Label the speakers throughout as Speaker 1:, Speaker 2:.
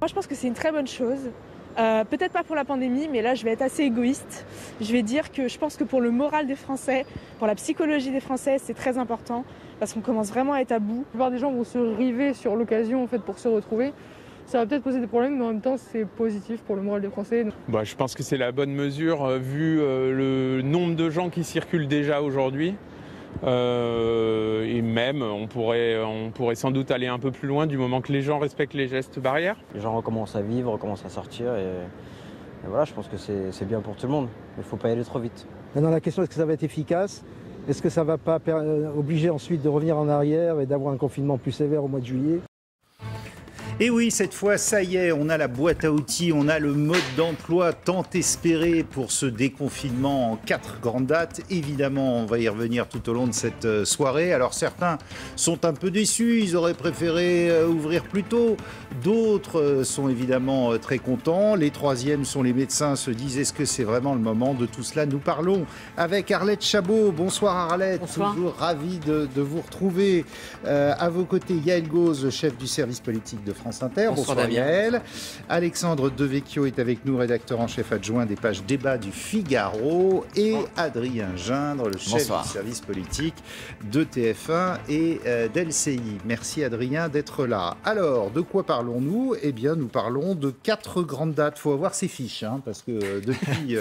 Speaker 1: Moi, je pense que c'est une très bonne chose. Peut-être pas pour la pandémie, mais là, je vais être assez égoïste. Je vais dire que je pense que pour le moral des Français, pour la psychologie des Français, c'est très important parce qu'on commence vraiment à être à bout.
Speaker 2: La plupart des gens vont se river sur l'occasion en fait, pour se retrouver. Ça va peut-être poser des problèmes, mais en même temps, c'est positif pour le moral des Français.
Speaker 3: Je pense que c'est la bonne mesure vu le nombre de gens qui circulent déjà aujourd'hui. Et même, on pourrait sans doute aller un peu plus loin du moment que les gens respectent les gestes barrières.
Speaker 4: Les gens recommencent à vivre, recommencent à sortir et voilà, je pense que c'est bien pour tout le monde. Mais il ne faut pas y aller trop vite.
Speaker 5: Maintenant, la question, est-ce que ça va être efficace? Est-ce que ça ne va pas obliger ensuite de revenir en arrière et d'avoir un confinement plus sévère au mois de juillet?
Speaker 6: Et oui, cette fois, ça y est, on a la boîte à outils, on a le mode d'emploi tant espéré pour ce déconfinement en 4 grandes dates. Évidemment, on va y revenir tout au long de cette soirée. Alors certains sont un peu déçus, ils auraient préféré ouvrir plus tôt. D'autres sont évidemment très contents. Les troisièmes sont les médecins, se disent est-ce que c'est vraiment le moment de tout cela? Nous parlons avec Arlette Chabot. Bonsoir Arlette,
Speaker 7: Bonsoir.
Speaker 6: Toujours ravi de vous retrouver. À vos côtés, Yael Gauze, chef du service politique de France Inter. Bonsoir Yael. Alexandre Devecchio est avec nous, rédacteur en chef adjoint des pages débat du Figaro. Et Adrien Gindre, le chef du service politique de TF1 et d'LCI. Merci Adrien d'être là. Alors, de quoi parlons-nous? Eh bien, nous parlons de 4 grandes dates. Il faut avoir ses fiches, parce que depuis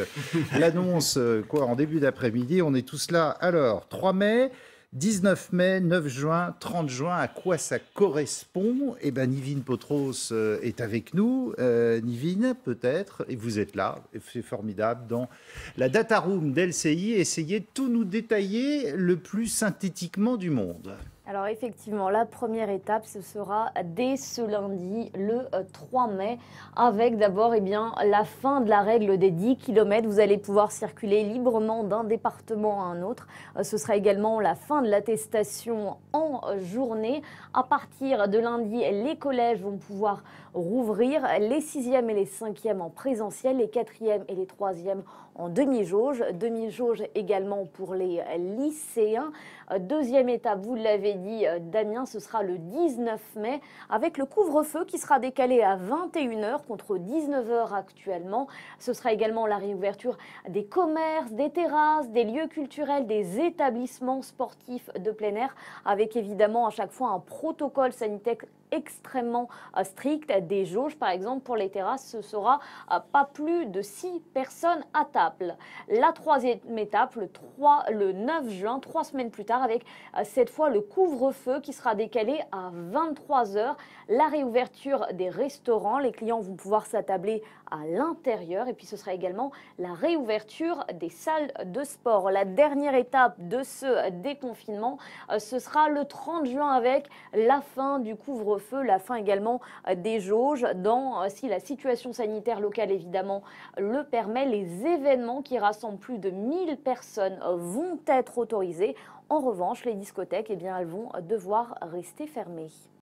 Speaker 6: l'annonce en début d'après-midi, on est tous là. Alors, 3 mai... 19 mai, 9 juin, 30 juin, à quoi ça correspond? Eh bien, Nivine Potros est avec nous. Nivine, peut-être, et vous êtes là, c'est formidable, dans la Data Room d'LCI. Essayez de tout nous détailler le plus synthétiquement du monde.
Speaker 7: Alors effectivement, la première étape, ce sera dès ce lundi, le 3 mai, avec d'abord la fin de la règle des 10 km. Vous allez pouvoir circuler librement d'un département à un autre. Ce sera également la fin de l'attestation en journée. À partir de lundi, les collèges vont pouvoir rouvrir, les 6e et les 5e en présentiel, les 4e et les 3e en demi-jauge. Demi-jauge également pour les lycéens. Deuxième étape, vous l'avez dit Damien, ce sera le 19 mai avec le couvre-feu qui sera décalé à 21h contre 19h actuellement. Ce sera également la réouverture des commerces, des terrasses, des lieux culturels, des établissements sportifs de plein air avec évidemment à chaque fois un protocole sanitaire extrêmement strict. Des jauges, par exemple, pour les terrasses, ce sera pas plus de 6 personnes à table. La troisième étape, le 9 juin, 3 semaines plus tard, avec cette fois le couvre-feu qui sera décalé à 23h. La réouverture des restaurants, les clients vont pouvoir s'attabler à l'intérieur et puis ce sera également la réouverture des salles de sport. La dernière étape de ce déconfinement, ce sera le 30 juin avec la fin du couvre-feu, la fin également des jauges. Si la situation sanitaire locale évidemment le permet, les événements qui rassemblent plus de 1000 personnes vont être autorisés. En revanche, les discothèques, elles vont devoir rester fermées.